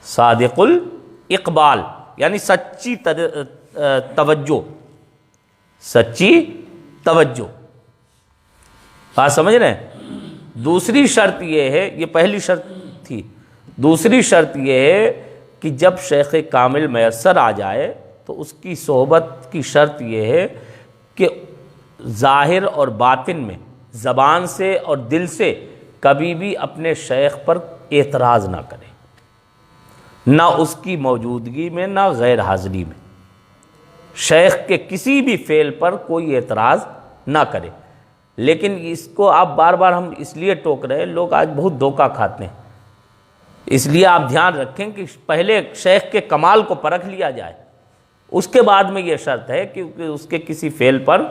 S1: صادق الاقبال یعنی سچی توجہ، سچی توجہ۔ بات سمجھ رہے ہیں؟ دوسری شرط یہ ہے، یہ پہلی شرط تھی، دوسری شرط یہ ہے کہ جب شیخ کامل میسر آ جائے تو اس کی صحبت کی شرط یہ ہے کہ ظاہر اور باطن میں، زبان سے اور دل سے کبھی بھی اپنے شیخ پر اعتراض نہ کرے، نہ اس کی موجودگی میں نہ غیر حاضری میں، شیخ کے کسی بھی فعل پر کوئی اعتراض نہ کرے۔ لیکن اس کو آپ بار بار ہم اس لیے ٹوک رہے ہیں، لوگ آج بہت دھوکہ کھاتے ہیں، اس لیے آپ دھیان رکھیں کہ پہلے شیخ کے کمال کو پرکھ لیا جائے، اس کے بعد میں یہ شرط ہے کہ اس کے کسی فعل پر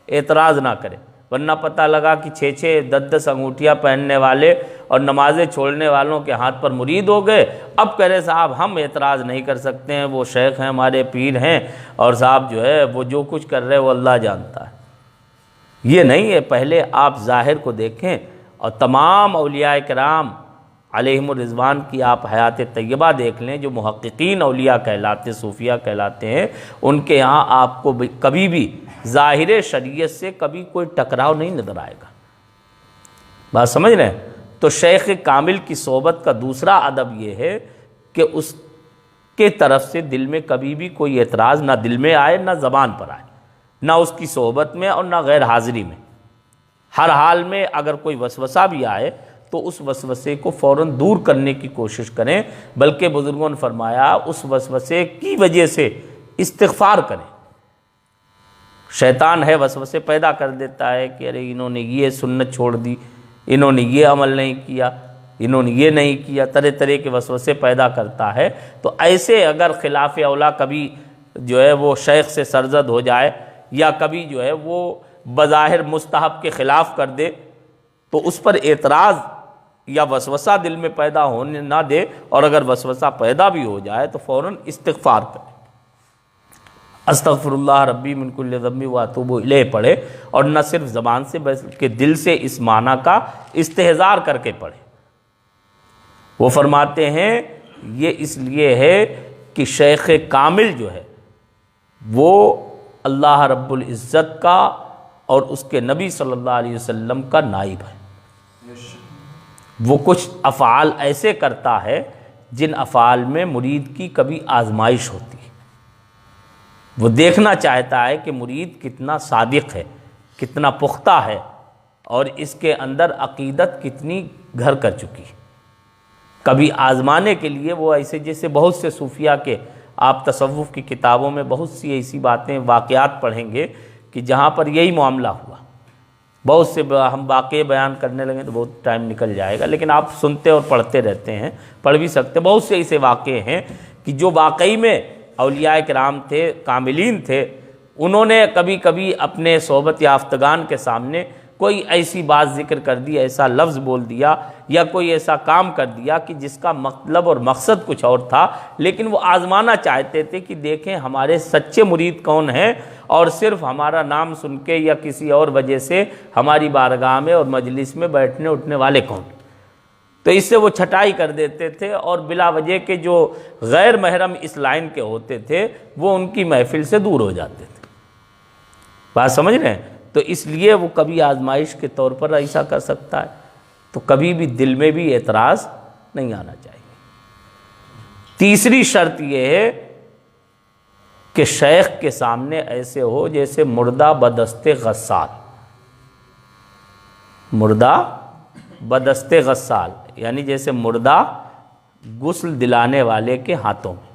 S1: اعتراض نہ کرے، ورنہ پتہ لگا کہ 6 10 انگوٹھیاں پہننے والے اور نمازیں چھوڑنے والوں کے ہاتھ پر مرید ہو گئے، اب کہہ رہے صاحب ہم اعتراض نہیں کر سکتے ہیں، وہ شیخ ہیں، ہمارے پیر ہیں، اور صاحب جو ہے وہ جو کچھ کر رہے وہ اللہ جانتا ہے۔ یہ نہیں ہے، پہلے آپ ظاہر کو دیکھیں، اور تمام اولیاء کرام علیہم الرضوان کی آپ حیات طیبہ دیکھ لیں، جو محققین اولیاء کہلاتے، صوفیہ کہلاتے ہیں، ان کے یہاں آپ کو کبھی بھی ظاہر شریعت سے کبھی کوئی ٹکراؤ نہیں نظر آئے گا۔ بات سمجھ رہے ہیں؟ تو شیخ کامل کی صحبت کا دوسرا ادب یہ ہے کہ اس کے طرف سے دل میں کبھی بھی کوئی اعتراض نہ دل میں آئے، نہ زبان پر آئے، نہ اس کی صحبت میں اور نہ غیر حاضری میں۔ ہر حال میں اگر کوئی وسوسہ بھی آئے تو اس وسوسے کو فوراً دور کرنے کی کوشش کریں، بلکہ بزرگوں نے فرمایا اس وسوسے کی وجہ سے استغفار کریں۔ شیطان ہے وسوسے پیدا کر دیتا ہے کہ ارے انہوں نے یہ سنت چھوڑ دی، انہوں نے یہ عمل نہیں کیا، انہوں نے یہ نہیں کیا، طرح طرح کے وسوسے پیدا کرتا ہے۔ تو ایسے اگر خلاف اولا کبھی جو ہے وہ شیخ سے سرزد ہو جائے، یا کبھی جو ہے وہ بظاہر مستحب کے خلاف کر دے، تو اس پر اعتراض یا وسوسہ دل میں پیدا ہونے نہ دے، اور اگر وسوسہ پیدا بھی ہو جائے تو فوراً استغفار کرے، استغفر اللہ ربی من کل ذنب واتوب الیہ پڑھے، اور نہ صرف زبان سے بلکہ دل سے اس معنی کا استحضار کر کے پڑھے۔ وہ فرماتے ہیں یہ اس لیے ہے کہ شیخ کامل جو ہے وہ اللہ رب العزت کا اور اس کے نبی صلی اللہ علیہ وسلم کا نائب ہے۔ وہ کچھ افعال ایسے کرتا ہے جن افعال میں مرید کی کبھی آزمائش ہوتی ہے، وہ دیکھنا چاہتا ہے کہ مرید کتنا صادق ہے، کتنا پختہ ہے، اور اس کے اندر عقیدت کتنی گھر کر چکی ہے۔ کبھی آزمانے کے لیے وہ ایسے، جیسے بہت سے صوفیہ کے آپ تصوف کی کتابوں میں بہت سی ایسی باتیں، واقعات پڑھیں گے کہ جہاں پر یہی معاملہ ہوا۔ بہت سے ہم واقعے بیان کرنے لگیں تو بہت ٹائم نکل جائے گا، لیکن آپ سنتے اور پڑھتے رہتے ہیں، پڑھ بھی سکتے۔ بہت سے ایسے واقعے ہیں کہ جو واقعی میں اولیاء کرام تھے، کاملین تھے، انہوں نے کبھی کبھی اپنے صحبت یافتگان کے سامنے کوئی ایسی بات ذکر کر دی، ایسا لفظ بول دیا، یا کوئی ایسا کام کر دیا کہ جس کا مطلب اور مقصد کچھ اور تھا، لیکن وہ آزمانا چاہتے تھے کہ دیکھیں ہمارے سچے مرید کون ہیں، اور صرف ہمارا نام سن کے یا کسی اور وجہ سے ہماری بارگاہ میں اور مجلس میں بیٹھنے اٹھنے والے کون۔ تو اس سے وہ چھٹائی کر دیتے تھے، اور بلا وجہ کے جو غیر محرم اس لائن کے ہوتے تھے وہ ان کی محفل سے دور ہو جاتے تھے۔ بات سمجھ رہے ہیں؟ تو اس لیے وہ کبھی آزمائش کے طور پر ایسا کر سکتا ہے، تو کبھی بھی دل میں بھی اعتراض نہیں آنا چاہیے۔ تیسری شرط یہ ہے کہ شیخ کے سامنے ایسے ہو جیسے مردہ بدست غسال، مردہ بدست غسال یعنی جیسے مردہ غسل دلانے والے کے ہاتھوں میں،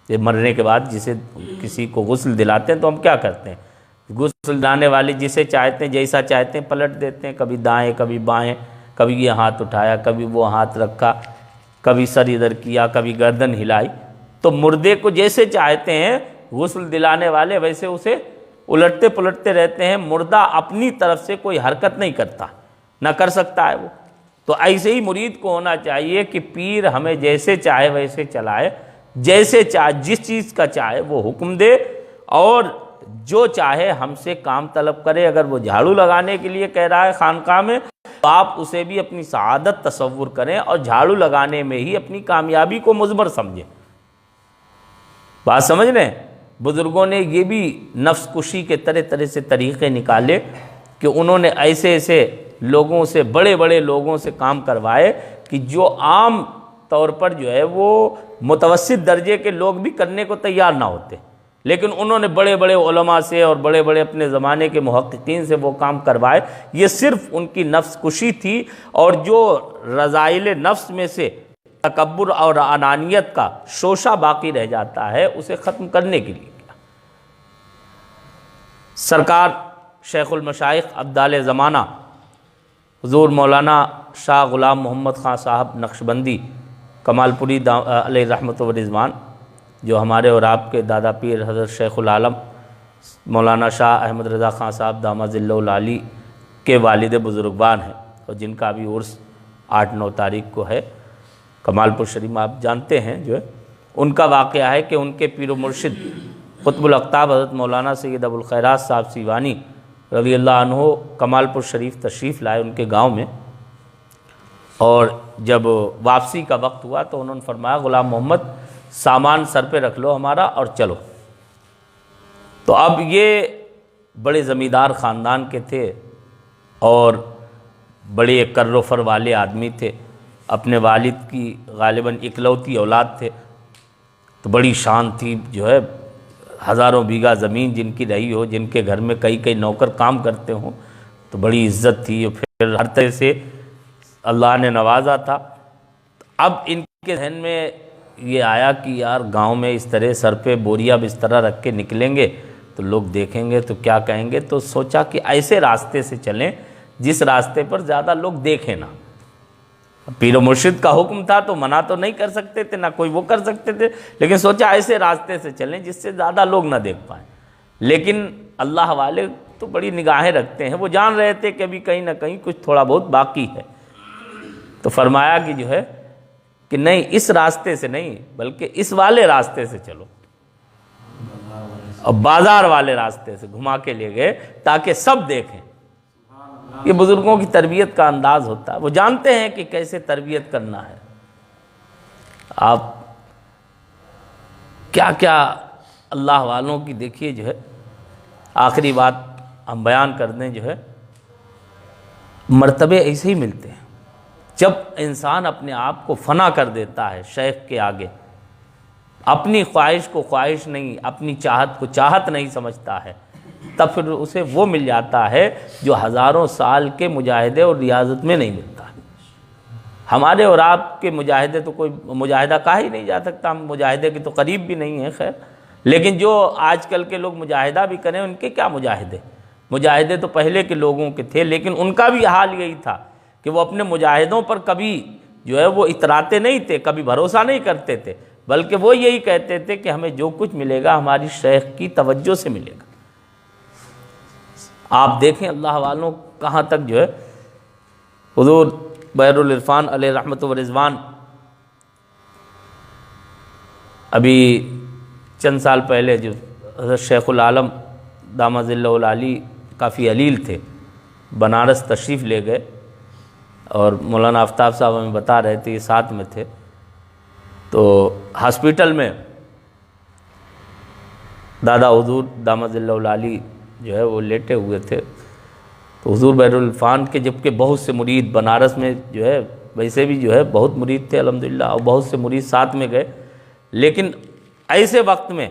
S1: یہ مرنے کے بعد جسے کسی کو غسل دلاتے ہیں تو ہم کیا کرتے ہیں، غسل دلانے والے جسے چاہتے ہیں جیسا چاہتے ہیں پلٹ دیتے ہیں، کبھی دائیں کبھی بائیں، کبھی یہ ہاتھ اٹھایا کبھی وہ ہاتھ رکھا، کبھی سر ادھر کیا کبھی گردن ہلائی۔ تو مردے کو جیسے چاہتے ہیں غسل دلانے والے ویسے اسے الٹتے پلٹتے رہتے ہیں۔ مردہ اپنی طرف سے کوئی حرکت نہیں کرتا، نہ کر سکتا ہے وہ، تو ایسے ہی مرید کو ہونا چاہیے کہ پیر ہمیں جیسے چاہے ویسے چلائے، جیسے چاہے جس چیز کا چاہے وہ حکم دے، اور جو چاہے ہم سے کام طلب کرے۔ اگر وہ جھاڑو لگانے کے لیے کہہ رہا ہے خانقاہ میں، تو آپ اسے بھی اپنی سعادت تصور کریں اور جھاڑو لگانے میں ہی اپنی کامیابی کو مضمر سمجھیں۔ بات سمجھ رہے ہیں؟ بزرگوں نے یہ بھی نفس کشی کے طرح طرح سے طریقے نکالے کہ انہوں نے ایسے ایسے لوگوں سے، بڑے بڑے لوگوں سے کام کروائے کہ جو عام طور پر جو ہے وہ متوسط درجے کے لوگ بھی کرنے کو تیار نہ ہوتے، لیکن انہوں نے بڑے بڑے علماء سے اور بڑے بڑے اپنے زمانے کے محققین سے وہ کام کروائے۔ یہ صرف ان کی نفس کشی تھی، اور جو رذائل نفس میں سے تکبر اور انانیت کا شوشہ باقی رہ جاتا ہے اسے ختم کرنے کے لیے کیا۔ سرکار شیخ المشائخ ابدال زمانہ حضور مولانا شاہ غلام محمد خان صاحب نقشبندی کمال پوری علیہ رحمت و رضوان، جو ہمارے اور آپ کے دادا پیر حضرت شیخ العالم مولانا شاہ احمد رضا خان صاحب دامہ ظلہ العالی کے والد بزرگوار ہیں، اور جن کا بھی عرس 8-9 تاریخ کو ہے۔ کمال پور شریف آپ جانتے ہیں جو ہے، ان کا واقعہ ہے کہ ان کے پیر و مرشد قطب الاقطاب حضرت مولانا سید ابوالخیرات صاحب سیوانی رضی اللہ عنہ کمال پور شریف تشریف لائے ان کے گاؤں میں، اور جب واپسی کا وقت ہوا تو انہوں نے فرمایا غلام محمد سامان سر پہ رکھ لو ہمارا اور چلو۔ تو اب یہ بڑے زمیندار خاندان کے تھے اور بڑے کر و فر والے آدمی تھے، اپنے والد کی غالباً اکلوتی اولاد تھے، تو بڑی شان تھی جو ہے، ہزاروں بیگھہ زمین جن کی رہی ہو، جن کے گھر میں کئی کئی نوکر کام کرتے ہوں، تو بڑی عزت تھی، اور پھر ہر طرح سے اللہ نے نوازا تھا۔ اب ان کے ذہن میں یہ آیا کہ یار گاؤں میں اس طرح سر پہ بوریا بسترا رکھ کے نکلیں گے تو لوگ دیکھیں گے تو کیا کہیں گے، تو سوچا کہ ایسے راستے سے چلیں جس راستے پر زیادہ لوگ دیکھیں نہ۔ پیر و مرشد کا حکم تھا تو منع تو نہیں کر سکتے تھے، نہ کوئی وہ کر سکتے تھے، لیکن سوچا ایسے راستے سے چلیں جس سے زیادہ لوگ نہ دیکھ پائیں۔ لیکن اللہ والے تو بڑی نگاہیں رکھتے ہیں، وہ جان رہے تھے کہ ابھی کہیں نہ کہیں کچھ تھوڑا بہت باقی ہے، تو فرمایا کہ جو ہے کہ نہیں، اس راستے سے نہیں بلکہ اس والے راستے سے چلو، اور بازار والے راستے سے گھما کے لے گئے تاکہ سب دیکھیں۔ یہ بزرگوں کی تربیت کا انداز ہوتا ہے، وہ جانتے ہیں کہ کیسے تربیت کرنا ہے۔ آپ کیا کیا اللہ والوں کی دیکھیے جو ہے، آخری بات ہم بیان کر دیں جو ہے، مرتبے ایسے ہی ملتے ہیں جب انسان اپنے آپ کو فنا کر دیتا ہے شیخ کے آگے، اپنی خواہش کو خواہش نہیں، اپنی چاہت کو چاہت نہیں سمجھتا ہے، تب پھر اسے وہ مل جاتا ہے جو ہزاروں سال کے مجاہدے اور ریاضت میں نہیں ملتا۔ ہمارے اور آپ کے مجاہدے تو کوئی مجاہدہ کہا ہی نہیں جا سکتا، ہم مجاہدے کے تو قریب بھی نہیں ہیں خیر، لیکن جو آج کل کے لوگ مجاہدہ بھی کریں ان کے کیا مجاہدے تو پہلے کے لوگوں کے تھے، لیکن ان کا بھی حال یہی تھا کہ وہ اپنے مجاہدوں پر کبھی جو ہے وہ اتراتے نہیں تھے، کبھی بھروسہ نہیں کرتے تھے، بلکہ وہ یہی کہتے تھے کہ ہمیں جو کچھ ملے گا ہماری شیخ کی توجہ سے ملے گا۔ آپ دیکھیں اللہ والوں کہاں تک جو ہے، حضور بحر العرفان علیہ رحمت و رضوان ابھی چند سال پہلے جو حضرت شیخ العالم دامہ ظلہ العالی کافی علیل تھے، بنارس تشریف لے گئے، اور مولانا آفتاب صاحب ہمیں بتا رہے تھے، یہ ساتھ میں تھے، تو ہاسپیٹل میں دادا حضور دامہ ظلہ العالی جو ہے وہ لیٹے ہوئے تھے، تو حضور بحر العرفان کے جبکہ بہت سے مرید بنارس میں جو ہے ویسے بھی جو ہے بہت مرید تھے الحمدللہ، اور بہت سے مرید ساتھ میں گئے، لیکن ایسے وقت میں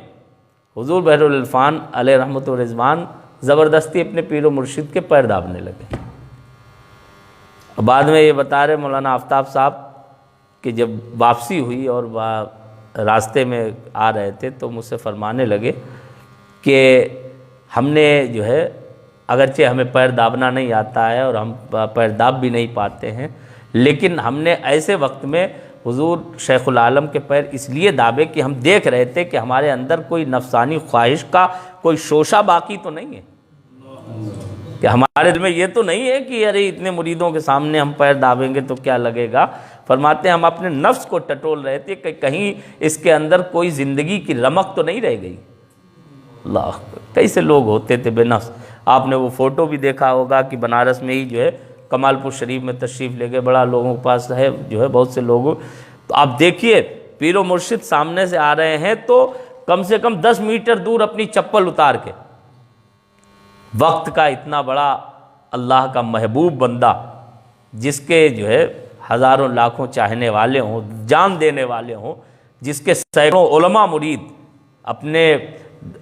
S1: حضور بحر العرفان علیہ رحمت و رضوان زبردستی اپنے پیر و مرشد کے پیر دابنے لگے۔ بعد میں یہ بتا رہے مولانا آفتاب صاحب کہ جب واپسی ہوئی اور راستے میں آ رہے تھے تو مجھ سے فرمانے لگے کہ ہم نے جو ہے اگرچہ ہمیں پیر دابنا نہیں آتا ہے اور ہم پیر داب بھی نہیں پاتے ہیں، لیکن ہم نے ایسے وقت میں حضور شیخ العالم کے پیر اس لیے دابے کہ ہم دیکھ رہے تھے کہ ہمارے اندر کوئی نفسانی خواہش کا کوئی شوشہ باقی تو نہیں ہے۔ کہ ہمارے دل میں یہ تو نہیں ہے کہ ارے اتنے مریدوں کے سامنے ہم پیر دابیں گے تو کیا لگے گا. فرماتے ہیں ہم اپنے نفس کو ٹٹول رہے تھے کہ کہیں اس کے اندر کوئی زندگی کی رمق تو نہیں رہ گئی. اللہ، کیسے لوگ ہوتے تھے بے نفس. آپ نے وہ فوٹو بھی دیکھا ہوگا کہ بنارس میں ہی جو ہے کمال پور شریف میں تشریف لے گئے، بڑا لوگوں کے پاس ہے جو ہے بہت سے لوگ. تو آپ دیکھیے پیر و مرشد سامنے سے آ رہے ہیں تو کم سے کم 10 میٹر دور اپنی چپل اتار کے، وقت کا اتنا بڑا اللہ کا محبوب بندہ جس کے جو ہے ہزاروں لاکھوں چاہنے والے ہوں، جان دینے والے ہوں، جس کے سینکڑوں علماء مرید، اپنے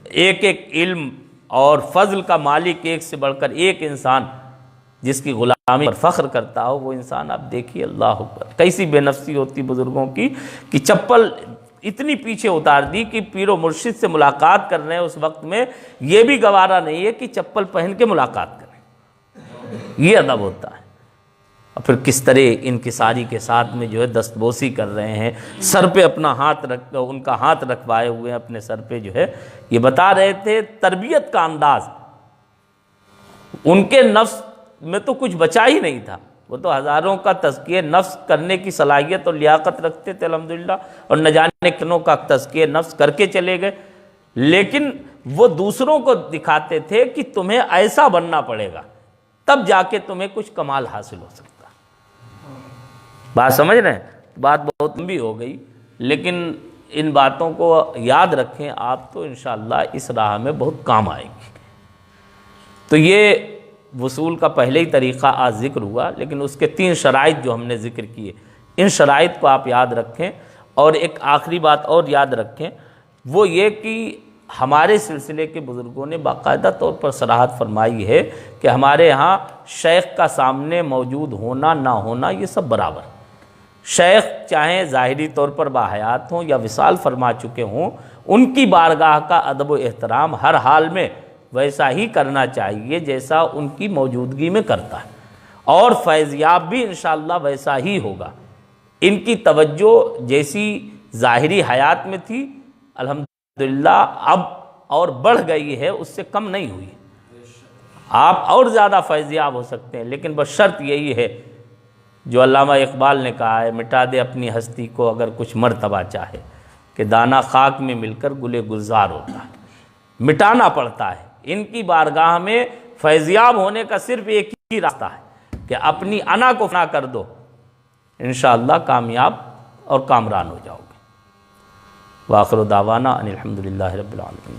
S1: ایک ایک علم اور فضل کا مالک، ایک سے بڑھ کر ایک انسان جس کی غلامی پر فخر کرتا ہو، وہ انسان آپ دیکھیے. اللہ اکبر، کیسی بے نفسی ہوتی بزرگوں کی کہ چپل اتنی پیچھے اتار دی کہ پیر و مرشد سے ملاقات کر رہے ہیں اس وقت میں یہ بھی گوارا نہیں ہے کہ چپل پہن کے ملاقات کریں. یہ ادب ہوتا ہے. اور پھر کس طرح انکساری کے ساتھ میں جو ہے دستبوسی کر رہے ہیں، سر پہ اپنا ہاتھ رکھ، ان کا ہاتھ رکھوائے ہوئے ہیں اپنے سر پہ جو ہے. یہ بتا رہے تھے تربیت کا انداز، ان کے نفس میں تو کچھ بچا ہی نہیں تھا. وہ تو ہزاروں کا تزکیہ نفس کرنے کی صلاحیت اور لیاقت رکھتے تھے الحمدللہ، اور نہ جانے کتنوں کا تزکیہ نفس کر کے چلے گئے. لیکن وہ دوسروں کو دکھاتے تھے کہ تمہیں ایسا بننا پڑے گا تب جا کے تمہیں کچھ کمال حاصل ہو سکتا. بات سمجھ رہے ہیں؟ بات بہت لمبی ہو گئی، لیکن ان باتوں کو یاد رکھیں آپ تو انشاءاللہ اس راہ میں بہت کام آئے گی. تو یہ وصول کا پہلے ہی طریقہ آج ذکر ہوا، لیکن اس کے 3 شرائط جو ہم نے ذکر کیے، ان شرائط کو آپ یاد رکھیں. اور ایک آخری بات اور یاد رکھیں، وہ یہ کہ ہمارے سلسلے کے بزرگوں نے باقاعدہ طور پر صراحت فرمائی ہے کہ ہمارے ہاں شیخ کا سامنے موجود ہونا نہ ہونا یہ سب برابر. شیخ چاہیں ظاہری طور پر باحیات ہوں یا وصال فرما چکے ہوں، ان کی بارگاہ کا ادب و احترام ہر حال میں ویسا ہی کرنا چاہیے جیسا ان کی موجودگی میں کرتا ہے، اور فیضیاب بھی انشاءاللہ ویسا ہی ہوگا. ان کی توجہ جیسی ظاہری حیات میں تھی الحمدللہ اب اور بڑھ گئی ہے، اس سے کم نہیں ہوئی. آپ اور زیادہ فیضیاب ہو سکتے ہیں، لیکن بس شرط یہی ہے جو علامہ اقبال نے کہا ہے، مٹا دے اپنی ہستی کو اگر کچھ مرتبہ چاہے، کہ دانہ خاک میں مل کر گلے گلزار ہوتا ہے. مٹانا پڑتا ہے. ان کی بارگاہ میں فیضیاب ہونے کا صرف ایک ہی راستہ ہے کہ اپنی انا کو فنا کر دو، انشاءاللہ کامیاب اور کامران ہو جاؤ گے. وآخر دعوانا ان الحمدللہ رب العالمین.